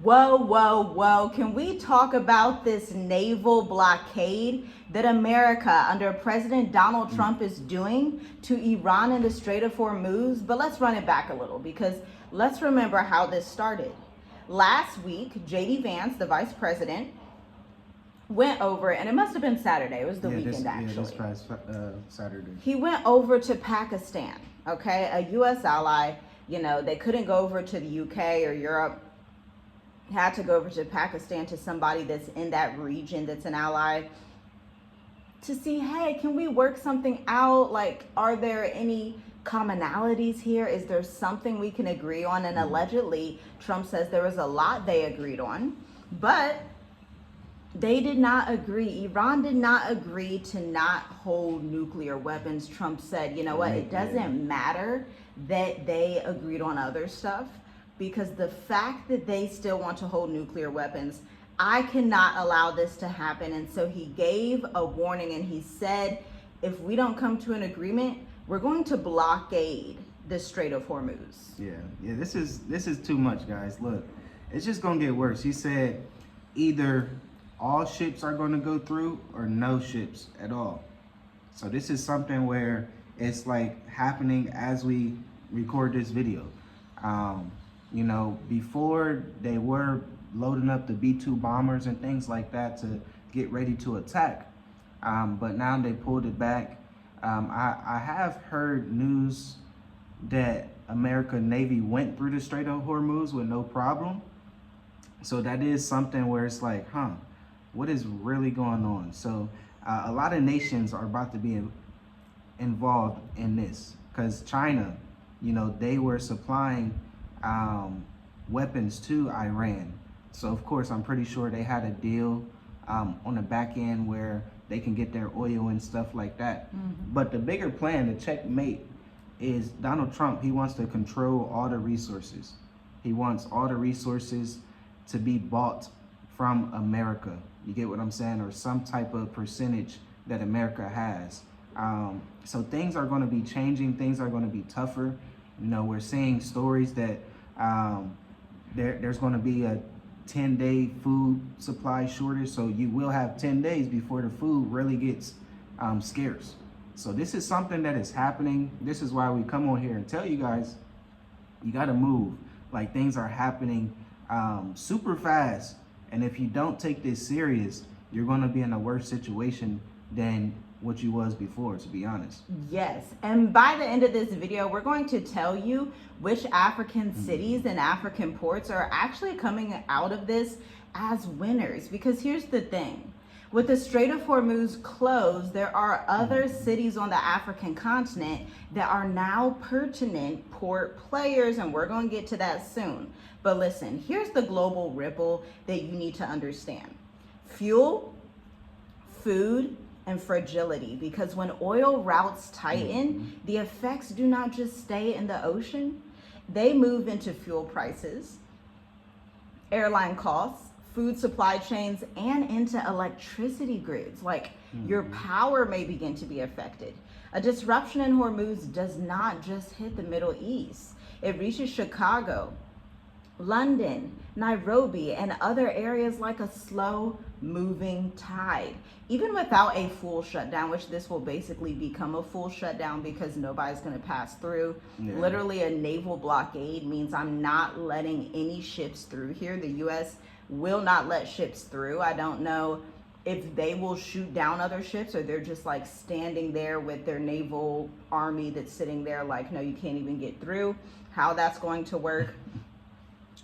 Whoa, whoa, whoa. Can we talk about this naval blockade that America under President Donald Trump is doing to Iran in the Strait of Hormuz? But let's run it back a little because let's remember how this started. Last week, J.D. Vance, the vice president, went over, and it must have been Saturday. It was the weekend, actually. This past Saturday. He went over to Pakistan, okay, a U.S. ally. You know, they couldn't go over to the U.K. or Europe. Had to go over to Pakistan to somebody that's in that region that's an ally to see, hey, can we work something out? Like, are there any commonalities here? Is there something we can agree on? And allegedly, Trump says there was a lot they agreed on, but they did not agree. Iran did not agree to not hold nuclear weapons. Trump said, you know what, it doesn't matter that they agreed on other stuff, because the fact that they still want to hold nuclear weapons, I cannot allow this to happen. And so he gave a warning, and he said, if we don't come to an agreement, we're going to blockade the Strait of Hormuz. Yeah, this is too much, guys. Look, it's just gonna get worse. He said either all ships are gonna go through or no ships at all. So this is something where it's like happening as we record this video. You know, before they were loading up the B-2 bombers and things like that to get ready to attack. But now they pulled it back. I have heard news that American Navy went through the Strait of Hormuz with no problem. So that is something where it's like, what is really going on? So a lot of nations are about to be involved in this, because China, you know, they were supplying weapons to Iran. So of course, I'm pretty sure they had a deal on the back end where they can get their oil and stuff like that. But the bigger plan, the checkmate, is Donald Trump. He wants to control all the resources. He wants all the resources to be bought from America. You get what I'm saying? Or some type of percentage that America has. So things are going to be changing. Things are going to be tougher. You know, we're seeing stories that there's going to be a 10-day food supply shortage. So you will have 10 days before the food really gets scarce. So this is something that is happening. This is why we come on here and tell you guys, you got to move. Like, things are happening super fast. And if you don't take this serious, you're going to be in a worse situation than what you was before, to be honest. Yes, and by the end of this video, we're going to tell you which African cities and African ports are actually coming out of this as winners. Because here's the thing, with the Strait of Hormuz closed, there are other cities on the African continent that are now pertinent port players, and we're going to get to that soon. But listen, here's the global ripple that you need to understand. Fuel, food, and fragility, because when oil routes tighten, the effects do not just stay in the ocean, they move into fuel prices, airline costs, food supply chains, and into electricity grids. Like, your power may begin to be affected. A disruption in Hormuz does not just hit the Middle East. It reaches Chicago, London, Nairobi, and other areas like a slow moving tide. Even without a full shutdown, which this will basically become a full shutdown because nobody's going to pass through. Literally, a naval blockade means I'm not letting any ships through here. The U.S. will not let ships through. I don't know if they will shoot down other ships, or they're just like standing there with their naval army that's sitting there like, no, you can't even get through. How that's going to work.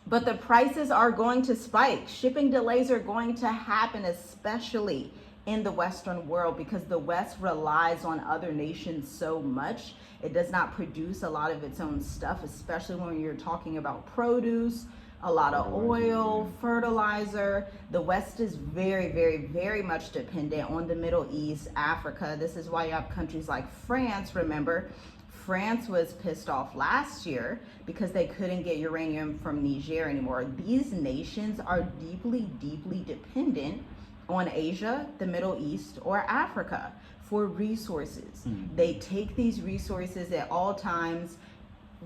But the prices are going to spike. Shipping delays are going to happen, especially in the Western world, because the West relies on other nations so much. It does not produce a lot of its own stuff, especially when you're talking about produce, a lot of oil, fertilizer. The West is very, very, very much dependent on the Middle East, Africa. This is why you have countries like France. Remember, France was pissed off last year because they couldn't get uranium from Niger anymore. These nations are deeply, deeply dependent on Asia, the Middle East, or Africa for resources. They take these resources at all times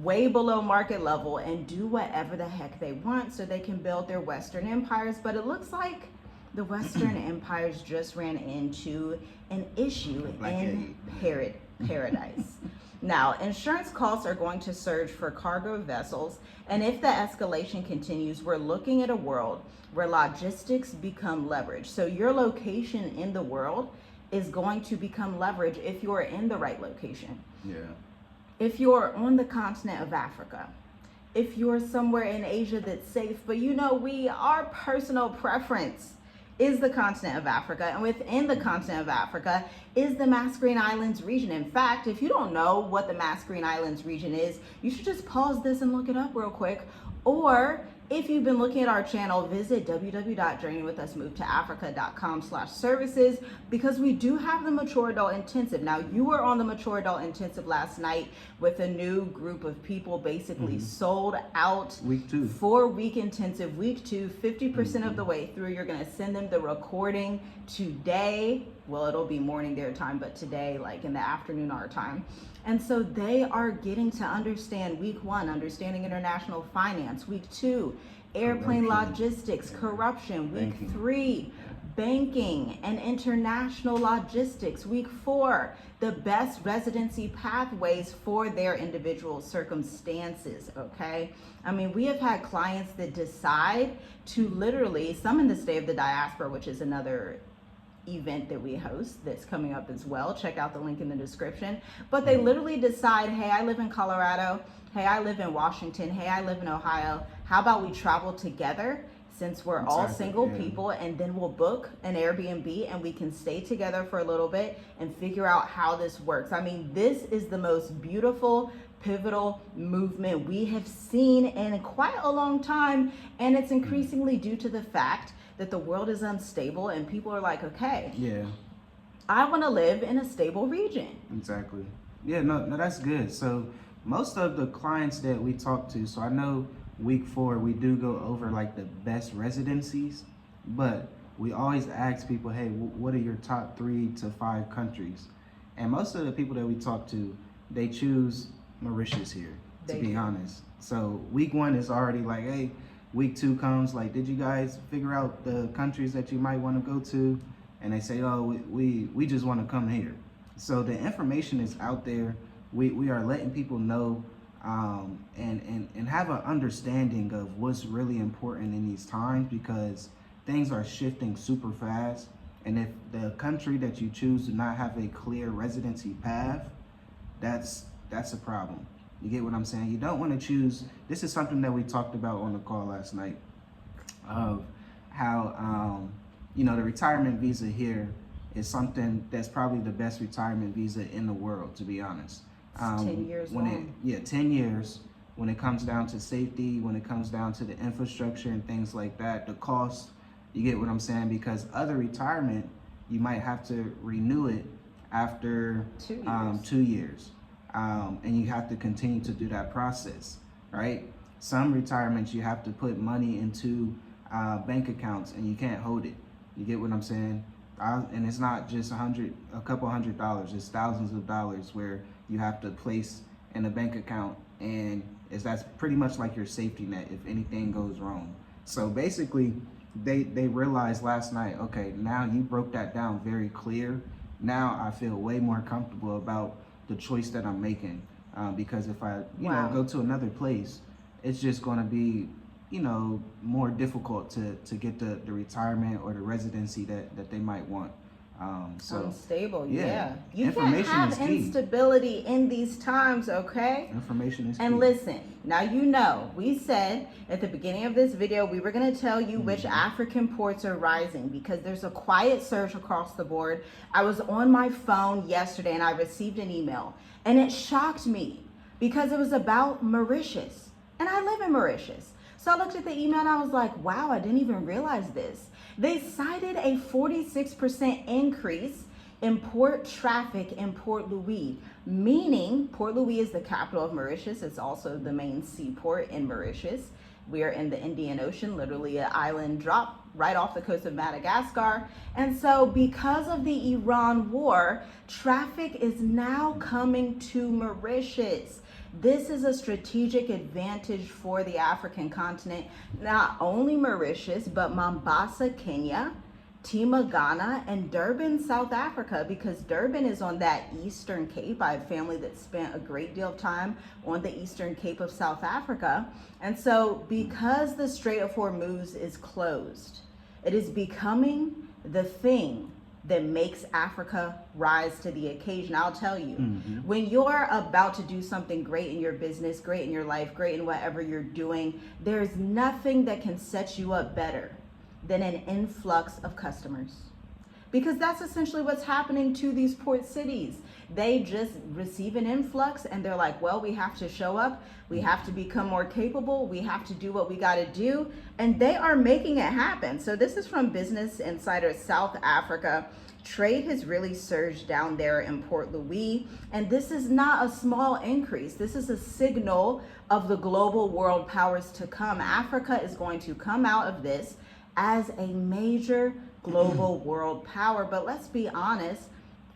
way below market level and do whatever the heck they want so they can build their Western empires. But it looks like the Western empires just ran into an issue in paradise. Now, insurance costs are going to surge for cargo vessels, and if the escalation continues, we're looking at a world where logistics become leverage. So your location in the world is going to become leverage if you're in the right location. Yeah. If you're on the continent of Africa, if you're somewhere in Asia that's safe, but our personal preference is the continent of Africa, and within the continent of Africa is the Mascarene Islands region. In fact, if you don't know what the Mascarene Islands region is, you should just pause this and look it up real quick. Or if you've been looking at our channel, visit www.journeywithusmove-to-africa.com/services, because we do have the Mature Adult Intensive. Now, you were on the Mature Adult Intensive last night with a new group of people, basically sold out. Week 2. 4-week intensive, week 2, 50% of the way through. You're going to send them the recording today. Well, it'll be morning their time, but today, like in the afternoon our time. And so they are getting to understand week 1, understanding international finance, week 2, airplane logistics, corruption, week 3, banking and international logistics, week 4, the best residency pathways for their individual circumstances. Okay, I mean, we have had clients that decide to literally, some in the State of the Diaspora, which is another event that we host that's coming up as well. Check out the link in the description. But they literally decide, hey, I live in Colorado. Hey, I live in Washington. Hey, I live in Ohio. How about we travel together, since we're all single people, and then we'll book an Airbnb and we can stay together for a little bit and figure out how this works. I mean, this is the most beautiful, pivotal movement we have seen in quite a long time, and it's increasingly due to the fact that the world is unstable and people are like, okay, I want to live in a stable region. Exactly. Yeah, no, that's good. So most of the clients that we talk to, so I know week 4 we do go over like the best residencies, but we always ask people, hey, what are your top 3 to 5 countries? And most of the people that we talk to, they choose Mauritius here, to be honest. So week 1 is already like, hey, week 2 comes, like, did you guys figure out the countries that you might want to go to? And they say, oh, we just want to come here. So the information is out there. We are letting people know and have an understanding of what's really important in these times, because things are shifting super fast. And if the country that you choose do not have a clear residency path, that's a problem. You get what I'm saying? You don't want to choose. This is something that we talked about on the call last night, of how the retirement visa here is something that's probably the best retirement visa in the world, to be honest. 10 years long. 10 years. When it comes down to safety, when it comes down to the infrastructure and things like that, the cost, you get what I'm saying? Because other retirement, you might have to renew it after 2 years. And you have to continue to do that process, right? Some retirements, you have to put money into bank accounts and you can't hold it. You get what I'm saying? And it's not just a couple $100, it's thousands of dollars where you have to place in a bank account, and that's pretty much like your safety net if anything goes wrong. So basically, they realized last night, okay, now you broke that down very clear. Now I feel way more comfortable about the choice that I'm making, because if I go to another place, it's just going to be more difficult to get the retirement or the residency that they might want. So unstable. You information can't have is key. Instability in these times. Okay, information is key. And listen, now we said at the beginning of this video we were going to tell you which African ports are rising, because there's a quiet surge across the board. I was on my phone yesterday and I received an email, and it shocked me because it was about Mauritius, and I live in Mauritius. So I looked at the email and I was like, wow, I didn't even realize this. They cited a 46% increase in port traffic in Port Louis, meaning Port Louis is the capital of Mauritius. It's also the main seaport in Mauritius. We are in the Indian Ocean, literally an island drop right off the coast of Madagascar. And so because of the Iran war, traffic is now coming to Mauritius. This is a strategic advantage for the African continent, not only Mauritius, but Mombasa, Kenya, Tima, Ghana, and Durban, South Africa, because Durban is on that Eastern Cape. I have family that spent a great deal of time on the Eastern Cape of South Africa. And so because the Strait of Hormuz is closed, it is becoming the thing that makes Africa rise to the occasion. I'll tell you, when you're about to do something great in your business, great in your life, great in whatever you're doing, there's nothing that can set you up better than an influx of customers. Because that's essentially what's happening to these port cities. They just receive an influx and they're like, well, we have to show up. We have to become more capable. We have to do what we got to do. And they are making it happen. So this is from Business Insider South Africa. Trade has really surged down there in Port Louis. And this is not a small increase. This is a signal of the global world powers to come. Africa is going to come out of this as a major global world power. But let's be honest,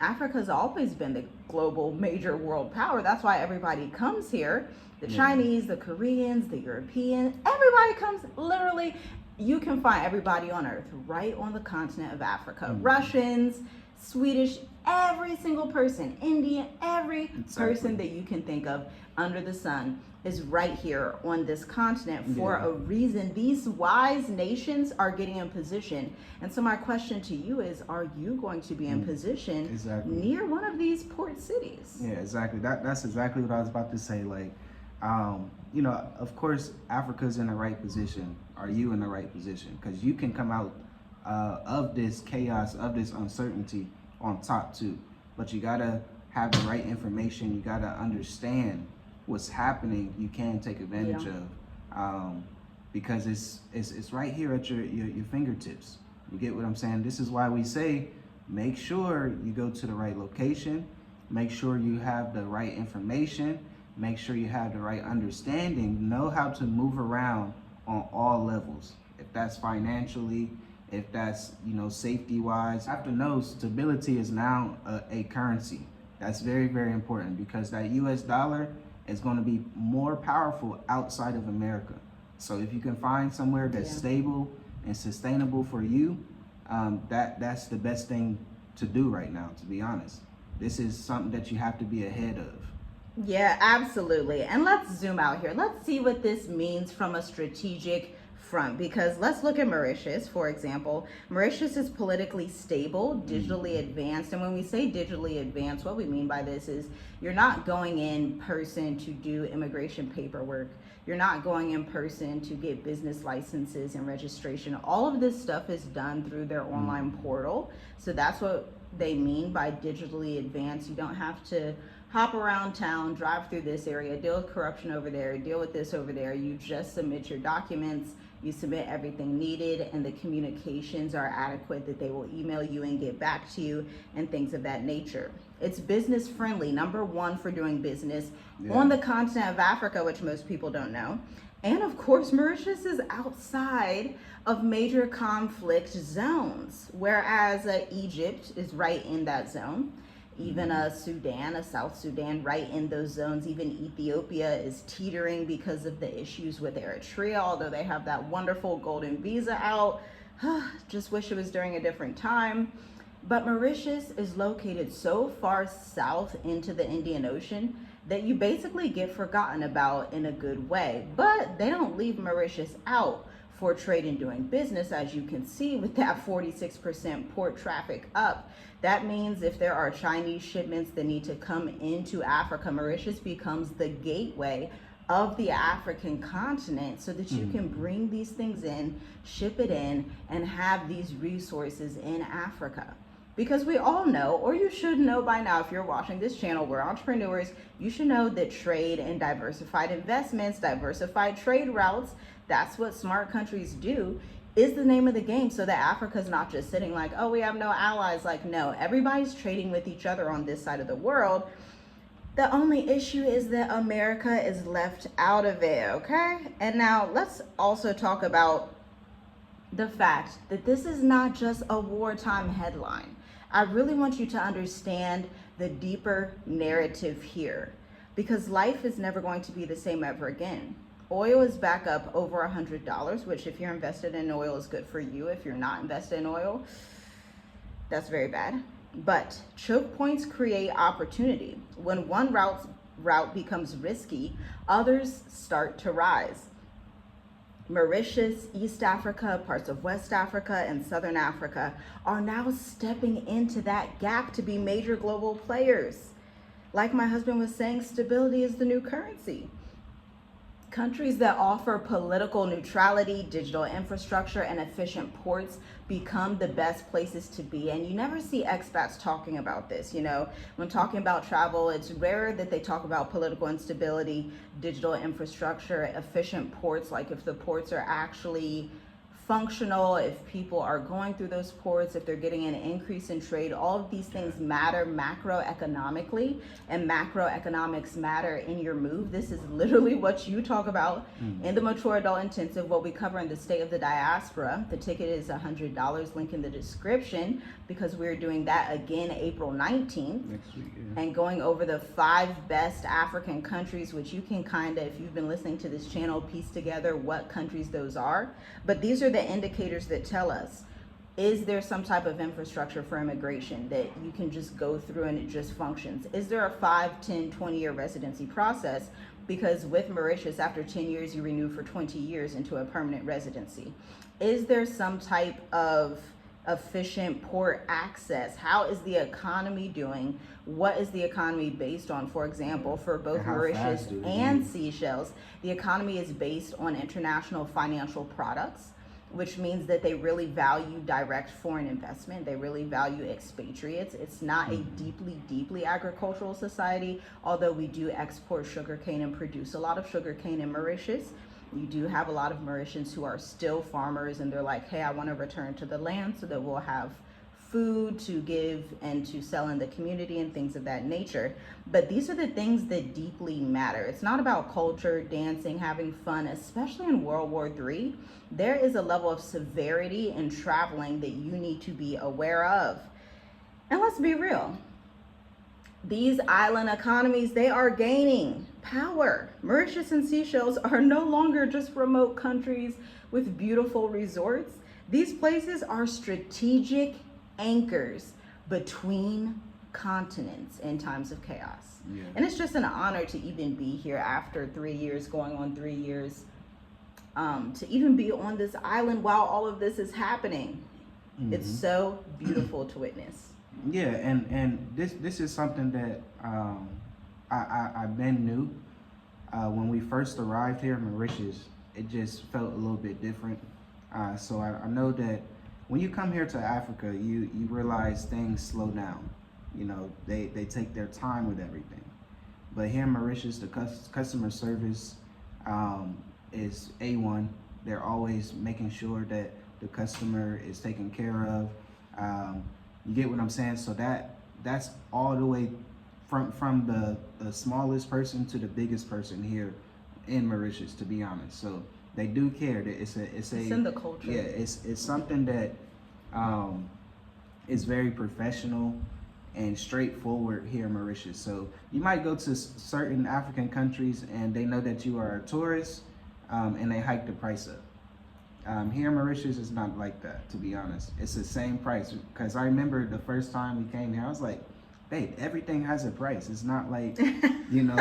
Africa's always been the global major world power. That's why everybody comes here. The Chinese, the Koreans, the Europeans, everybody comes. Literally, you can find everybody on earth right on the continent of Africa. Russians, Swedish, every single person, Indian, every person that you can think of under the sun is right here on this continent for a reason. These wise nations are getting in position. And so my question to you is, are you going to be in position near one of these port cities? Yeah, exactly. That's exactly what I was about to say. Like, you know, of course, Africa's in the right position. Are you in the right position? Because you can come out of this chaos, of this uncertainty on top too. But you gotta have the right information. You gotta understand what's happening. You can take advantage of, because it's right here at your fingertips. You get what I'm saying? This is why we say, make sure you go to the right location, make sure you have the right information, make sure you have the right understanding, know how to move around on all levels. If that's financially, if that's, you know, safety wise, you have to know stability is now a currency. That's very, very important, because that US dollar is going to be more powerful outside of America. So if you can find somewhere that's stable and sustainable for you, that's the best thing to do right now, to be honest. This is something that you have to be ahead of. Yeah, absolutely. And let's zoom out here. Let's see what this means from a strategic front, because let's look at Mauritius, for example. Mauritius is politically stable, digitally advanced. And when we say digitally advanced, what we mean by this is you're not going in person to do immigration paperwork. You're not going in person to get business licenses and registration. All of this stuff is done through their online portal. So that's what they mean by digitally advanced. You don't have to hop around town, drive through this area, deal with corruption over there, deal with this over there. You just submit your documents, you submit everything needed, and the communications are adequate that they will email you and get back to you and things of that nature. It's business friendly, number one for doing business on the continent of Africa, which most people don't know. And of course, Mauritius is outside of major conflict zones, whereas Egypt is right in that zone. Even Sudan, South Sudan, right in those zones. Even Ethiopia is teetering because of the issues with Eritrea, although they have that wonderful golden visa out. Just wish it was during a different time. But Mauritius is located so far south into the Indian Ocean that you basically get forgotten about in a good way. But they don't leave Mauritius out for trade and doing business, as you can see with that 46% port traffic up. That means if there are Chinese shipments that need to come into Africa, Mauritius becomes the gateway of the African continent so that you can bring these things in, ship it in, and have these resources in Africa. Because we all know, or you should know by now if you're watching this channel, we're entrepreneurs, you should know that trade and diversified investments, diversified trade routes, that's what smart countries do, is the name of the game, so that Africa's not just sitting like, oh, we have no allies. Like, no, everybody's trading with each other on this side of the world. The only issue is that America is left out of it, okay? And now let's also talk about the fact that this is not just a wartime headline. I really want you to understand the deeper narrative here. because life is never going to be the same ever again. Oil is back up over $100, which if you're invested in oil is good for you. If you're not invested in oil, that's very bad. But choke points create opportunity. When one route becomes risky, others start to rise. Mauritius, East Africa, parts of West Africa, and Southern Africa are now stepping into that gap to be major global players. Like my husband was saying, stability is the new currency. Countries that offer political neutrality, digital infrastructure, and efficient ports become the best places to be. And you never see expats talking about this. You know, when talking about travel, it's rare that they talk about political instability, digital infrastructure, efficient ports, like if the ports are actually functional, if people are going through those ports, if they're getting an increase in trade. All of these things matter macroeconomically, and macroeconomics matter in your move. This is literally what you talk about in the Mature Adult Intensive, what we cover in the State of the Diaspora. The ticket is $100, link in the description, because we're doing that again April 19th. Next week, yeah. And going over the 5 best African countries, which you can kind of, if you've been listening to this channel, piece together what countries those are. But these are the indicators that tell us, is there some type of infrastructure for immigration that you can just go through and it just functions? Is there a 5, 10, 20-year residency process? Because with Mauritius, after 10 years, you renew for 20 years into a permanent residency. Is there some type of efficient port access? How is the economy doing? What is the economy based on? For example, for both Mauritius and Seychelles, the economy is based on international financial products, which means that they really value direct foreign investment. They really value expatriates. It's not a deeply agricultural society, although we do export sugarcane and produce a lot of sugarcane in Mauritius. You do have a lot of Mauritians who are still farmers, and they're like, hey, I want to return to the land so that we'll have food to give and to sell in the community and things of that nature. But these are the things that deeply matter. It's not about culture, dancing, having fun, especially in World War III. There is a level of severity in traveling that you need to be aware of. And let's be real. These island economies, they are gaining power. Mauritius and Seychelles are no longer just remote countries with beautiful resorts. These places are strategic anchors between continents in times of chaos. Yeah. And it's just an honor to even be here after 3 years, going on 3 years, to even be on this island while all of this is happening. It's so beautiful to witness. Yeah, and this is something that I've been new. When we first arrived here in Mauritius, it just felt a little bit different. So I know that when you come here to Africa, you realize things slow down. You know, they take their time with everything. But here in Mauritius, the customer service is A1. They're always making sure that the customer is taken care of. You get what I'm saying? So that's all the way from the smallest person to the biggest person here in Mauritius, to be honest. So they do care. That it's in the culture. Yeah, it's something that is very professional and straightforward here in Mauritius. So you might go to certain African countries and they know that you are a tourist, and they hike the price up. Here in Mauritius, it's not like that, to be honest. It's the same price. Because I remember the first time we came here, I was like, babe, everything has a price. It's not like, you know,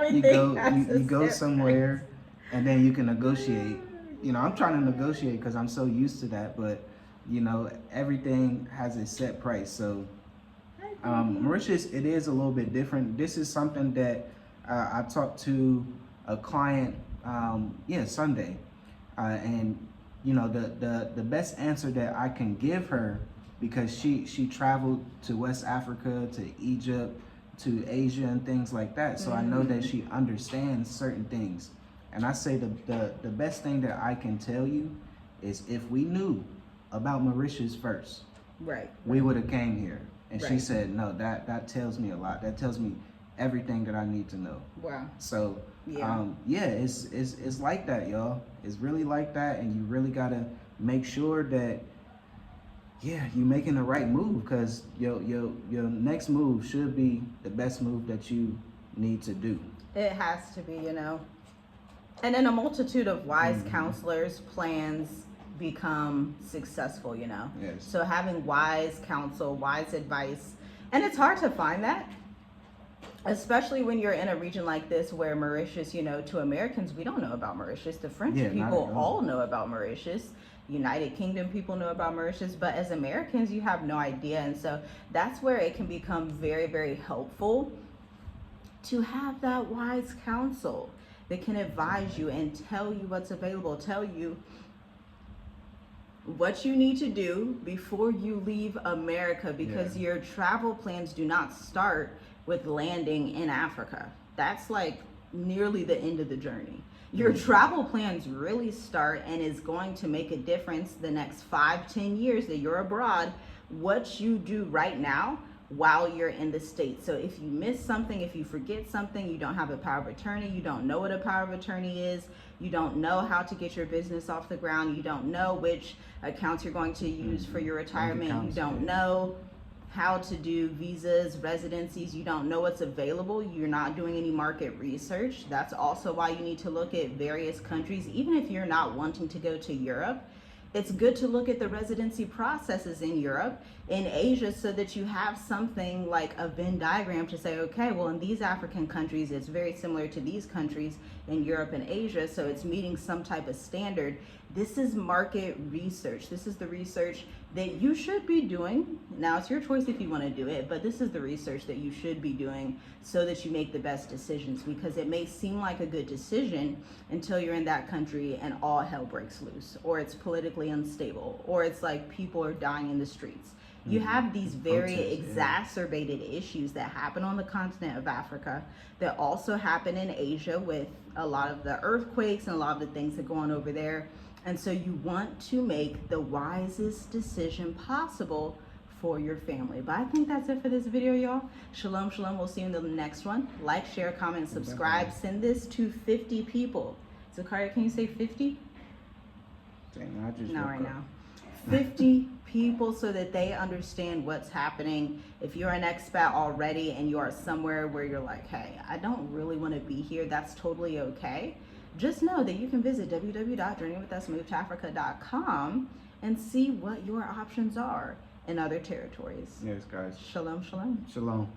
you go somewhere and then you can negotiate. You know, I'm trying to negotiate because I'm so used to that, but, you know, everything has a set price. So Mauritius, it is a little bit different. This is something that I talked to a client, Sunday. And you know, the best answer that I can give her, because she traveled to West Africa, to Egypt, to Asia and things like that. So I know that she understands certain things. And I say the best thing that I can tell you is, if we knew about Mauritius first, we would have came here. And she said, no, that tells me a lot. That tells me everything that I need to know. Wow. So it's like that, y'all. It's really like that, and you really gotta make sure that you're making the right move, because your next move should be the best move that you need to do. It has to be, you know. And then a multitude of wise counselors' plans become successful, you know. Yes. So having wise counsel, wise advice, and it's hard to find that, especially when you're in a region like this where Mauritius, you know, to Americans, we don't know about Mauritius. The French people all know about Mauritius. United Kingdom people know about Mauritius, but as Americans, you have no idea. And so that's where it can become very, very helpful to have that wise counsel that can advise you and tell you what's available, tell you what you need to do before you leave America, because your travel plans do not start with landing in Africa. That's like nearly the end of the journey. Your travel plans really start and is going to make a difference the next 5-10 years that you're abroad, what you do right now while you're in the States. So if you miss something, if you forget something, you don't have a power of attorney, you don't know what a power of attorney is, you don't know how to get your business off the ground, you don't know which accounts you're going to use for your retirement, you don't know how to do visas, residencies, you don't know what's available, you're not doing any market research. That's also why you need to look at various countries. Even if you're not wanting to go to Europe, it's good to look at the residency processes in Europe, in Asia, so that you have something like a Venn diagram to say, okay, well, in these African countries, it's very similar to these countries in Europe and Asia, so it's meeting some type of standard. This is market research. This is the research that you should be doing. Now, it's your choice if you want to do it, but this is the research that you should be doing so that you make the best decisions, because it may seem like a good decision until you're in that country and all hell breaks loose, or it's politically unstable, or it's like people are dying in the streets. You have these very exacerbated issues that happen on the continent of Africa that also happen in Asia with a lot of the earthquakes and a lot of the things that go on over there. And so you want to make the wisest decision possible for your family. But I think that's it for this video, y'all. Shalom, shalom. We'll see you in the next one. Like, share, comment, subscribe. Send this to 50 people. Zakaria, can you say 50? Dang, I just Not right now. 50 people, so that they understand what's happening. If you're an expat already and you are somewhere where you're like, hey, I don't really want to be here, that's totally okay. Just know that you can visit www.journeywithusmovetoafrica.com and see what your options are in other territories. Yes, guys. Shalom, shalom. Shalom.